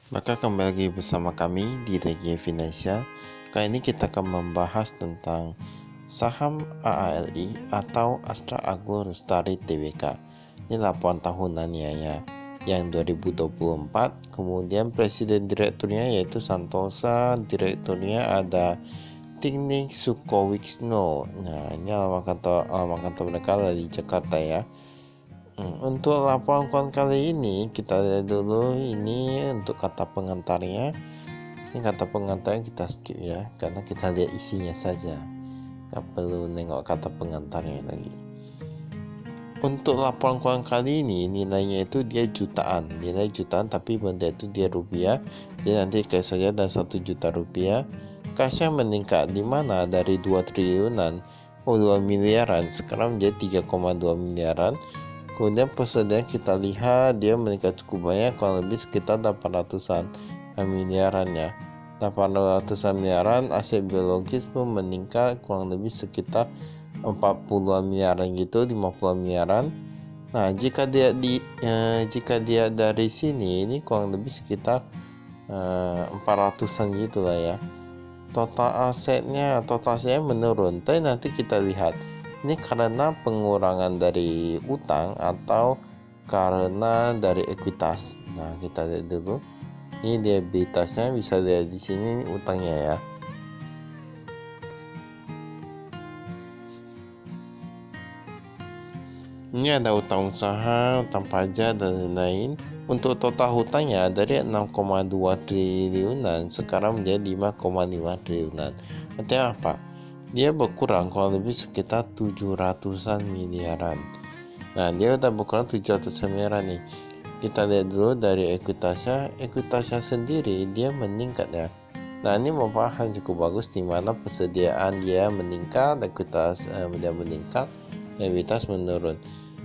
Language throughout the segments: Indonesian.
Maka kembali lagi bersama kami di Regie Finansial. Kali ini kita akan membahas tentang saham AALI atau Astra Agro Lestari Tbk. Ini laporan tahunannya ya, yang 2024. Kemudian presiden direkturnya yaitu Santosa, direkturnya ada Tingnik Sukowiksno. Nah, ini alamat kantor mereka di Jakarta ya. Untuk laporan kali ini kita lihat dulu ini untuk kata pengantarnya. Ini kata pengantarnya kita skip ya, karena kita lihat isinya saja. Gak perlu nengok kata pengantarnya lagi. Untuk laporan keuangan kali ini nilainya itu dia jutaan, nilai jutaan tapi benda itu dia rupiah. Jadi nanti kayak saja dan 1 juta rupiah. Cashnya meningkat di mana dari 2 triliunan 2 miliaran sekarang menjadi 3,2 miliaran. Kemudian persediaan kita lihat dia meningkat cukup banyak, kurang lebih sekitar 800-an miliaran ya. 800-an miliaran. Aset biologis pun meningkat kurang lebih sekitar 40-an miliaran gitu, 50 miliaran. Nah, jika dia dari sini ini kurang lebih sekitar 400-an gitu lah ya. Total asetnya menurun. Tapi nanti kita lihat ini karena pengurangan dari utang atau karena dari ekuitas. Nah, kita lihat dulu. Ini liabilitasnya, bisa lihat di sini utangnya ya. Ini ada utang usaha, utang pajak dan lain-lain. Untuk total hutangnya dari 6,2 triliunan sekarang menjadi 5,5 triliunan. Artinya apa? Dia berkurang kurang lebih sekitar 700-an miliaran. Nah, dia udah berkurang 700 miliaran nih. Kita lihat dulu dari ekuitasnya sendiri dia meningkat ya. Nah, ini merupakan cukup bagus di mana persediaan dia meningkat, ekuitas dia meningkat, ekuitas menurun.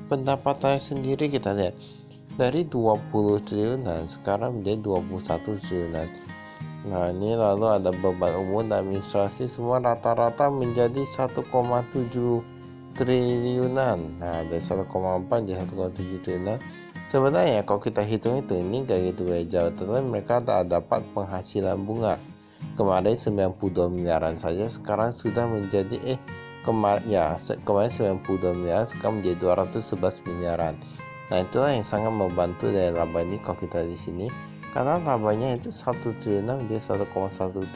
Pendapatannya sendiri kita lihat dari 20 triliunan sekarang menjadi 21 triliunan. Nah, ini lalu ada beban umum dan administrasi semua rata-rata menjadi 1,7 triliunan. Nah, dari 1,4 jadi 1,7 triliunan. Sebenarnya kalau kita hitung itu ini gak gitu jauh, tetapi mereka tak dapat penghasilan bunga. Kemarin 92 miliaran saja, sekarang sudah menjadi kemarin 92 miliaran sekarang menjadi 211 miliaran. Nah, itulah yang sangat membantu dari laba ini kalau kita di sini. Karena labanya itu 1 triliunan dia 1,1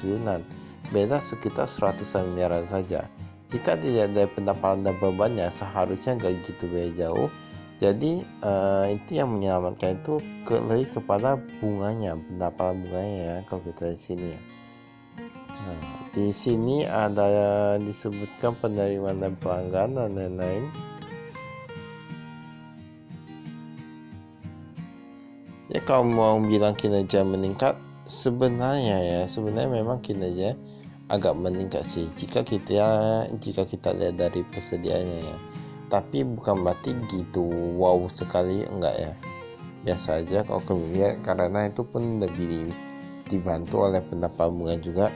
triliunan, beda sekitar 100 miliaran saja. Jika dilihat dari pendapatan dan bebannya seharusnya gak gitu beda jauh. Jadi itu yang menyelamatkan itu lebih kepada bunganya, pendapatan bunganya ya kalau kita di sini ya. Nah, di sini ada disebutkan penerimaan dan pelanggan dan lain-lain. Ya, kalau mau bilang kinerja meningkat, sebenarnya memang kinerja agak meningkat sih jika kita lihat dari persediaannya ya. Tapi bukan berarti gitu wow sekali, enggak ya. Biasa aja kalau lihat, karena itu pun lebih dibantu oleh pendapatan bunga juga.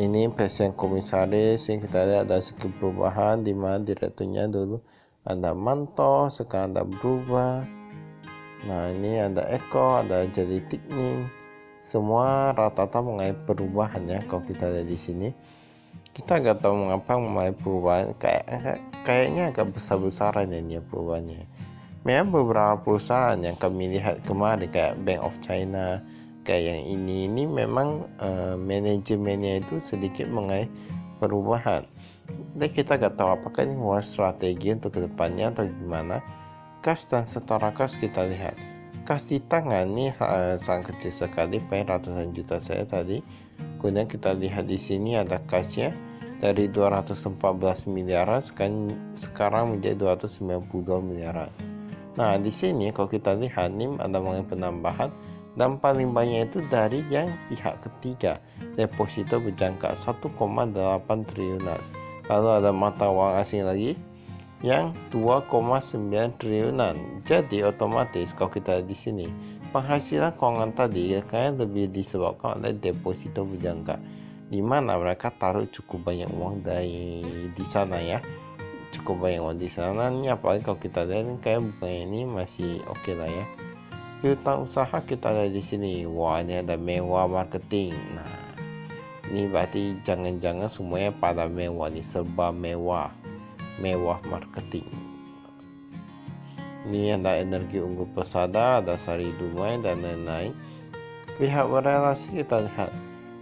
Ini presiden komisaris yang kita lihat ada sedikit perubahan, di mana direkturnya dulu ada Manto, sekarang ada berubah. Nah, ini ada Eko, ada jadi Tikning. Semua rata-rata mengalami perubahan ya kalau kita lihat di sini. Kita nggak tahu mengapa mengalami perubahan, kayaknya agak besar-besaran ya perubahannya. Memang beberapa perusahaan yang kami lihat kemarin kayak Bank of China, kayak yang ini memang manajemennya itu sedikit mengalami perubahan. Dan kita nggak tahu apakah ini merupakan strategi untuk kedepannya atau gimana. Kas dan setoran kas kita lihat. Kas di tangan nih sangat kecil sekali, paling ratusan juta saya tadi. Kemudian kita lihat di sini ada kasnya dari 214 miliaran sekarang menjadi 292 miliaran. Nah, di sini kalau kita lihat nih ada mengenai penambahan, dan paling banyak itu dari yang pihak ketiga. Deposito berjangka 1,8 triliunan. Lalu ada mata uang asing lagi yang 2,9 triliunan. Jadi otomatis kalau kita di sini penghasilan keuangan tadi kayaknya lebih disebabkan oleh deposito berjangka, di mana mereka taruh cukup banyak uang di sana ya. Cukup banyak uang di sana. Ini apalagi kalau kita lihat kayak bukanya ini masih oke lah ya. Piutang usaha kita ada di sini. Wah, ini ada mewah marketing. Nah, ini berarti jangan-jangan semuanya pada mewah nih, serba mewah. Mewah marketing. Ini ada energi unggul pesada, ada sari dumai dan lain-lain. Pihak berelasi kita lihat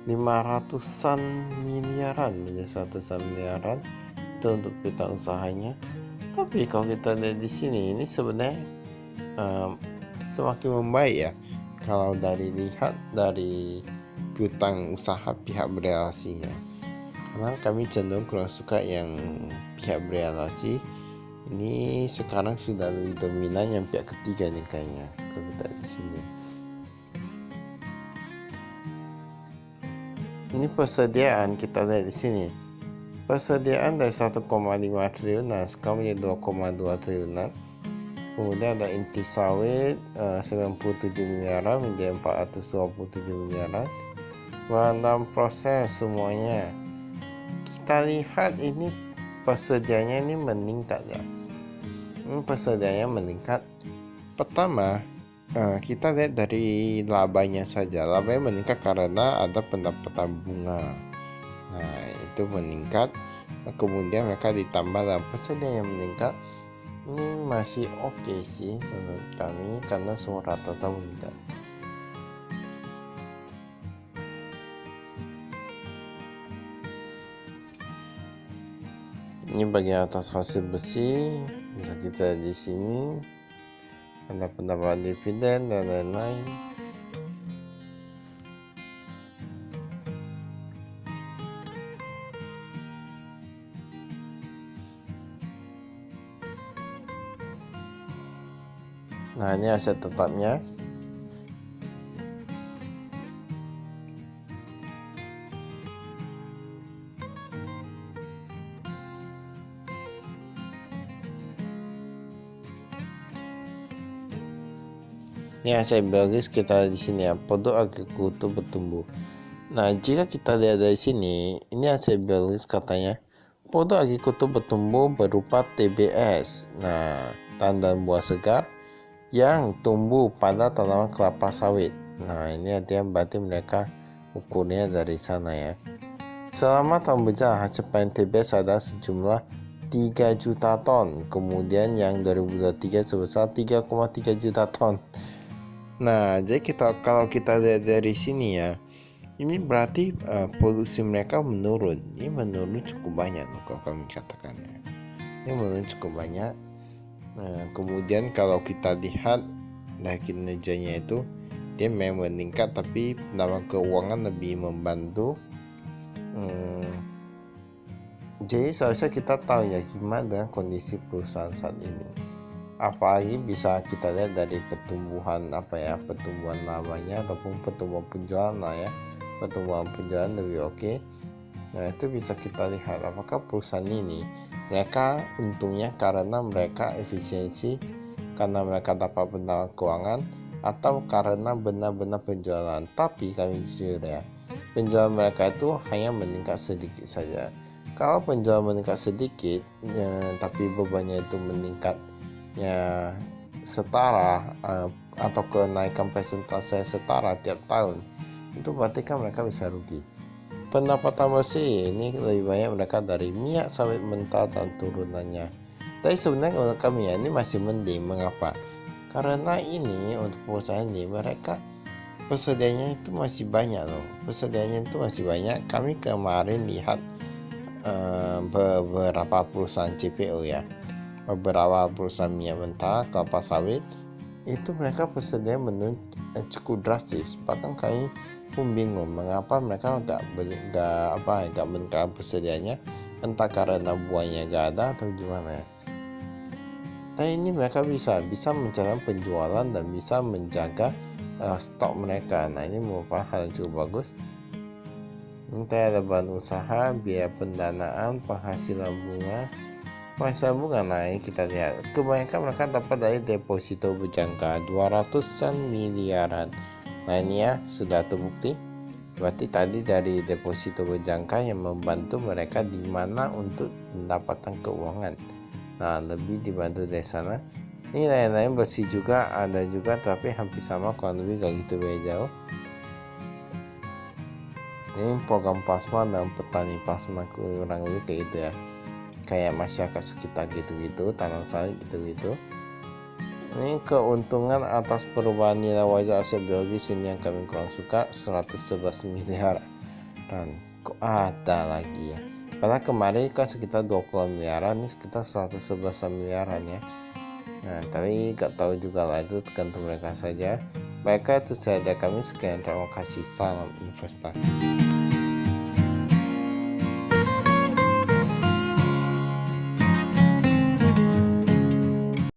500-an miliaran menjadi 100-an miliaran itu untuk piutang usahanya. Tapi kalau kita lihat di sini, ini sebenarnya semakin membaik ya. Kalau lihat dari piutang usaha pihak berelasi ya. Karena kami cenderung kurang suka yang pihak berelasi. Ini sekarang sudah lebih dominan yang pihak ketiga nih kayaknya. Kalau kita lihat di sini. Ini persediaan kita lihat di sini. Persediaan dari 1,5 triliunan sekarang menjadi 2,2 triliunan. Kemudian ada inti sawit 97 miliaran menjadi 427 miliaran. Dalam proses semuanya. Kita lihat ini persediaannya ini meningkat ya. Persediaannya meningkat. Pertama, kita lihat dari labanya saja. Labanya meningkat karena ada pendapatan bunga. Nah, itu meningkat. Kemudian mereka ditambah dalam persediaan yang meningkat. Ini masih oke sih menurut kami karena semua rata-rata meningkat. Ini bagian atas hasil besi. Bisa kita lihat di sini. Ada pendapatan dividen dan lain-lain. Nah, ini aset tetapnya. Ini aset biologis kita di sini ya, produk agrikultur bertumbuh. Nah, jika kita lihat dari sini, ini aset biologis katanya produk agrikultur bertumbuh berupa TBS. Nah, tandan buah segar yang tumbuh pada tanaman kelapa sawit. Nah, ini artinya berarti mereka ukurnya dari sana ya. Selama tahun berjalan, hasil panen TBS ada sejumlah 3 juta ton. Kemudian yang 2023 sebesar 3,3 juta ton. Nah, jadi kalau kita lihat dari sini ya, ini berarti produksi mereka menurun. Ini menurun cukup banyak loh kalau kami katakan ya. Ini menurun cukup banyak. Nah, kemudian kalau kita lihat dari kinerjanya itu, dia memang meningkat tapi pendapatan keuangan lebih membantu. Jadi seharusnya kita tahu ya gimana dengan kondisi perusahaan saat ini. Apalagi bisa kita lihat dari pertumbuhan pertumbuhan lamanya ataupun pertumbuhan penjualan lah ya. Pertumbuhan penjualan lebih oke. Nah, itu bisa kita lihat apakah perusahaan ini mereka untungnya karena mereka efisiensi, karena mereka dapat pendapatan keuangan, atau karena benar-benar penjualan. Tapi kami jujur ya, penjualan mereka itu hanya meningkat sedikit saja. Kalau penjualan meningkat sedikit ya, tapi bebannya itu meningkat ya setara atau kenaikan persentase setara tiap tahun, itu berarti kan mereka bisa rugi. Pendapatan bersih ini lebih banyak mereka dari minyak sawit mentah dan turunannya. Tapi sebenarnya menurut kami ya ini masih mending. Mengapa? Karena ini untuk perusahaan ini mereka persediaannya itu masih banyak loh. Persediaannya itu masih banyak. Kami kemarin lihat beberapa perusahaan CPO ya, beberapa perusahaan minyak mentah, kelapa sawit, itu mereka persediaan menurun cukup drastis. Bahkan kami pun bingung mengapa mereka nggak meningkatkan persediaannya, entah karena buahnya nggak ada atau gimana ya. Tapi ini mereka bisa menjalankan penjualan dan bisa menjaga stok mereka. Nah, ini merupakan hal yang cukup bagus. Nanti ada bahan usaha, biaya pendanaan, penghasilan bunga. Penghasilan bunga naik, kita lihat kebanyakan mereka dapat dari deposito berjangka 200-an miliaran. Nah, ini ya sudah terbukti. Berarti tadi dari deposito berjangka yang membantu mereka di mana untuk pendapatan keuangan. Nah, lebih dibantu dari sana. Ini lain-lain bersih juga, ada juga tapi hampir sama, kurang lebih gak gitu beda jauh. Ini program plasma dan petani plasma kurang lebih kayak gitu ya, kayak masyarakat sekitar gitu-gitu, tanam sawit gitu-gitu. Ini keuntungan atas perubahan nilai wajar aset biologis ini yang kami kurang suka, 111 miliar. Dan kok ada lagi ya, padahal kemarin kan sekitar 20 miliaran, ini sekitar 111 miliaran ya. Nah, tapi gak tahu juga lah, itu tergantung mereka saja. Baiklah, itu saja kami, sekian, terima kasih, salam investasi.